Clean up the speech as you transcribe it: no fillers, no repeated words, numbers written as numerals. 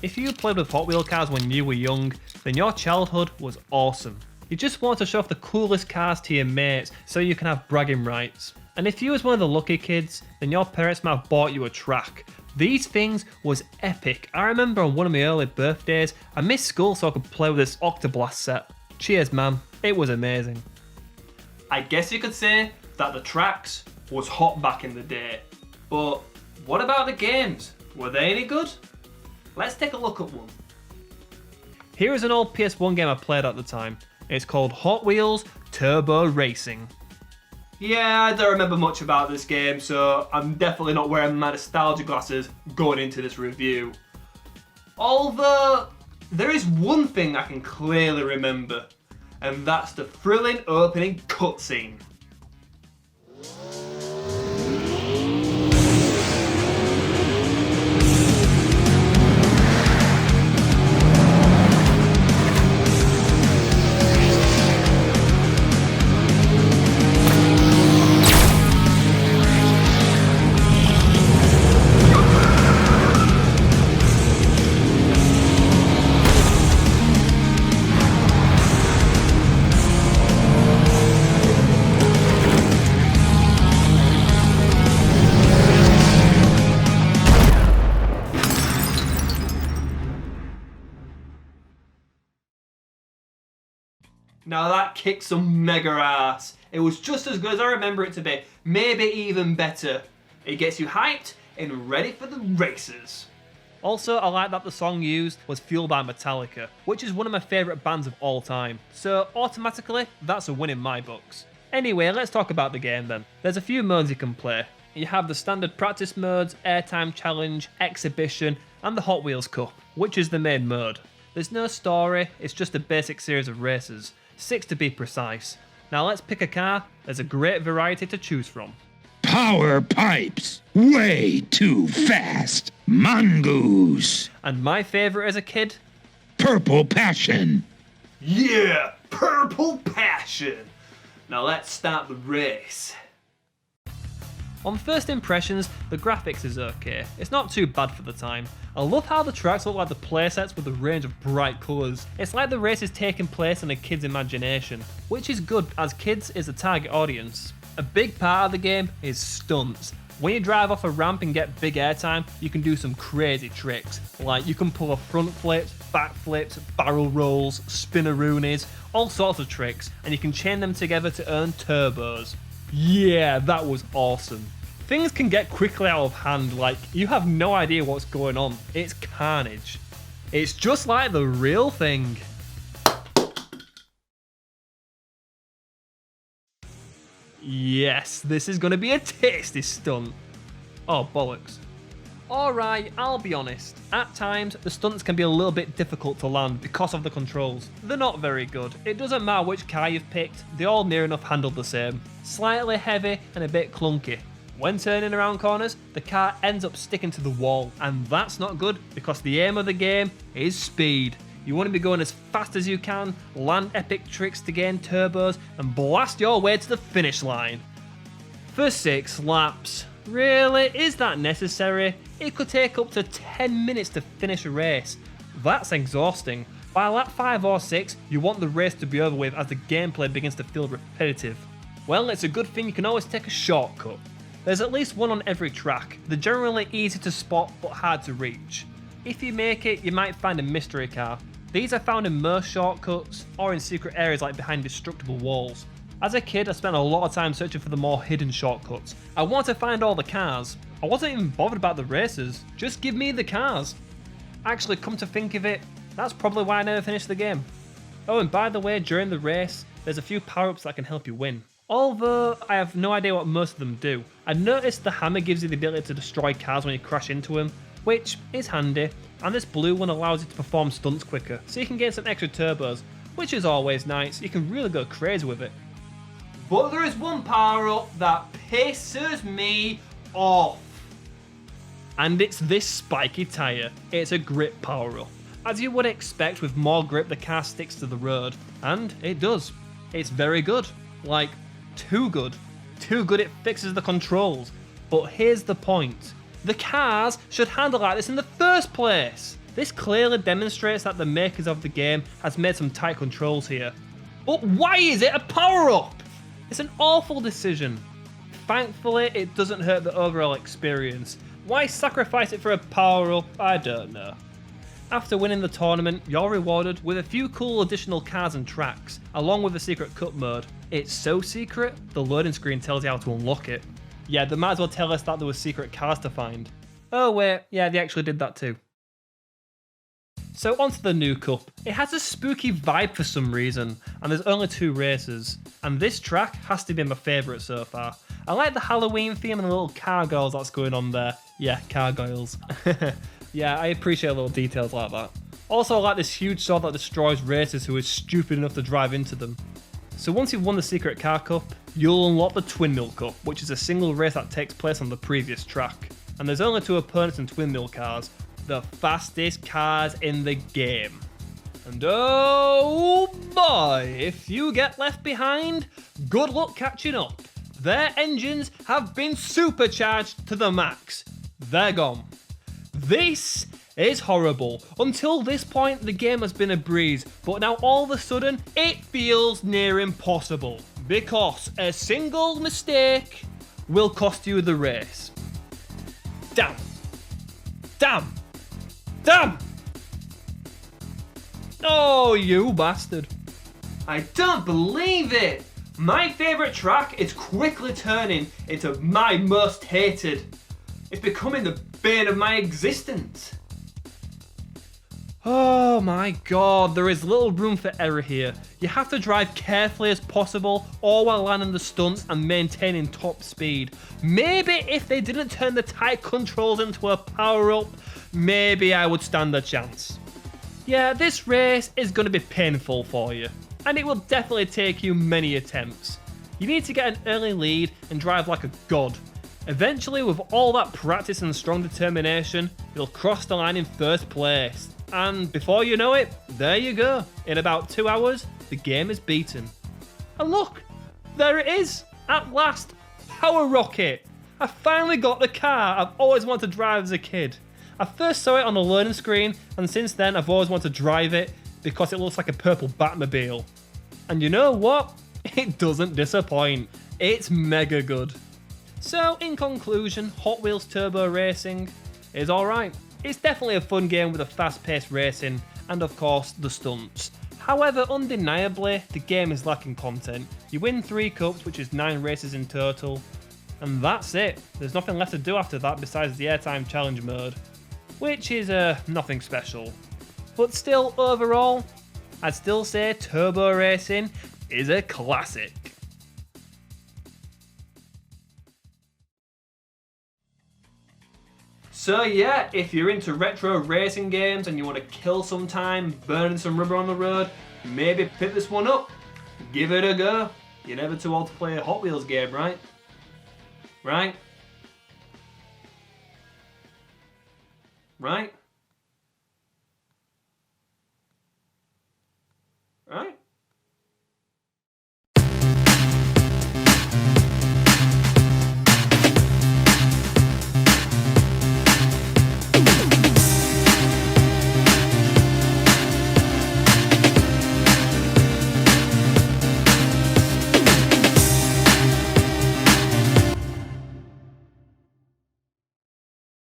If you played with Hot Wheel cars when you were young, then your childhood was awesome. You just want to show off the coolest cars to your mates so you can have bragging rights. And if you was one of the lucky kids, then your parents might have bought you a track. These things was epic. I remember on one of my early birthdays, I missed school so I could play with this Octoblast set. Cheers, man. It was amazing. I guess you could say that the tracks was hot back in the day. But what about the games? Were they any good? Let's take a look at one. Here is an old PS1 game I played at the time. It's called Hot Wheels Turbo Racing. Yeah, I don't remember much about this game, so I'm definitely not wearing my nostalgia glasses going into this review. Although, there is one thing I can clearly remember, and that's the thrilling opening cutscene. Now that kicked some mega ass. It was just as good as I remember it to be, maybe even better. It gets you hyped and ready for the races. Also, I like that the song used was Fueled by Metallica, which is one of my favourite bands of all time. So automatically, that's a win in my books. Anyway, let's talk about the game then. There's a few modes you can play. You have the standard practice modes, airtime challenge, exhibition, and the Hot Wheels Cup, which is the main mode. There's no story, it's just a basic series of races. 6 to be precise. Now let's pick a car. There's a great variety to choose from. Power pipes, way too fast. Mongoose. And my favourite as a kid? Purple passion. Yeah, purple passion. Now let's start the race. On first impressions, the graphics is okay. It's not too bad for the time. I love how the tracks look like the playsets with a range of bright colours. It's like the race is taking place in a kid's imagination, which is good as kids is the target audience. A big part of the game is stunts. When you drive off a ramp and get big airtime, you can do some crazy tricks. Like you can pull a front flips, back flips, barrel rolls, spinneroonies, all sorts of tricks, and you can chain them together to earn turbos. Yeah, that was awesome. Things can get quickly out of hand, like you have no idea what's going on. It's carnage. It's just like the real thing. Yes, this is gonna be a tasty stunt. Oh, bollocks. Alright, I'll be honest. At times, the stunts can be a little bit difficult to land because of the controls. They're not very good. It doesn't matter which car you've picked, they all near enough handle the same. Slightly heavy and a bit clunky. When turning around corners, the car ends up sticking to the wall, and that's not good because the aim of the game is speed. You want to be going as fast as you can, land epic tricks to gain turbos, and blast your way to the finish line. For 6 laps. Really? Is that necessary? It could take up to 10 minutes to finish a race. That's exhausting. By lap 5 or 6, you want the race to be over with as the gameplay begins to feel repetitive. Well, it's a good thing you can always take a shortcut. There's at least one on every track. They're generally easy to spot but hard to reach. If you make it, you might find a mystery car. These are found in most shortcuts or in secret areas like behind destructible walls. As a kid, I spent a lot of time searching for the more hidden shortcuts. I wanted to find all the cars. I wasn't even bothered about the races. Just give me the cars. Actually, come to think of it, that's probably why I never finished the game. Oh, and by the way, during the race, there's a few power-ups that can help you win. Although, I have no idea what most of them do. I noticed the hammer gives you the ability to destroy cars when you crash into them, which is handy, and this blue one allows you to perform stunts quicker, so you can gain some extra turbos, which is always nice. You can really go crazy with it. But there is one power-up that pisses me off. And it's this spiky tyre. It's a grip power-up. As you would expect, with more grip the car sticks to the road, and it does. It's very good. Like, too good. Too good it fixes the controls. But here's the point. The cars should handle like this in the first place. This clearly demonstrates that the makers of the game has made some tight controls here. But why is it a power-up? It's an awful decision. Thankfully, it doesn't hurt the overall experience. Why sacrifice it for a power-up? I don't know. After winning the tournament, you're rewarded with a few cool additional cars and tracks, along with a secret cup mode. It's so secret, the loading screen tells you how to unlock it. Yeah, they might as well tell us that there were secret cars to find. Oh wait, yeah, they actually did that too. So onto the new cup. It has a spooky vibe for some reason, and there's only 2 races. And this track has to be my favourite so far. I like the Halloween theme and the little gargoyles that's going on there. Yeah, gargoyles. Yeah, I appreciate little details like that. Also, I like this huge sword that destroys racers who are stupid enough to drive into them. So once you've won the Secret Car Cup, you'll unlock the Twin Mill Cup, which is a single race that takes place on the previous track. And there's only 2 opponents in Twin Mill cars, the fastest cars in the game. And oh boy, if you get left behind, good luck catching up. Their engines have been supercharged to the max. They're gone. This is horrible. Until this point, the game has been a breeze, but now all of a sudden, it feels near impossible. Because a single mistake will cost you the race. Damn. Damn. Damn! Oh, you bastard. I don't believe it! My favourite track is quickly turning into my most hated. It's becoming the bane of my existence. Oh my god, there is little room for error here. You have to drive carefully as possible, all while landing the stunts and maintaining top speed. Maybe if they didn't turn the tight controls into a power-up, maybe I would stand a chance. Yeah, this race is going to be painful for you, and it will definitely take you many attempts. You need to get an early lead and drive like a god. Eventually, with all that practice and strong determination, you'll cross the line in first place. And before you know it, there you go. In about 2 hours, the game is beaten. And look, there it is. At last, Power Rocket. I finally got the car I've always wanted to drive as a kid. I first saw it on the loading screen, and since then I've always wanted to drive it because it looks like a purple Batmobile. And you know what? It doesn't disappoint. It's mega good. So, in conclusion, Hot Wheels Turbo Racing is alright. It's definitely a fun game with a fast-paced racing and, of course, the stunts. However, undeniably, the game is lacking content. You win 3 cups, which is 9 races in total, and that's it. There's nothing left to do after that besides the Airtime Challenge mode, which is nothing special. But still, overall, I'd still say Turbo Racing is a classic. So yeah, if you're into retro racing games and you want to kill some time burning some rubber on the road, maybe pick this one up. Give it a go. You're never too old to play a Hot Wheels game, right? Right? Right? Right?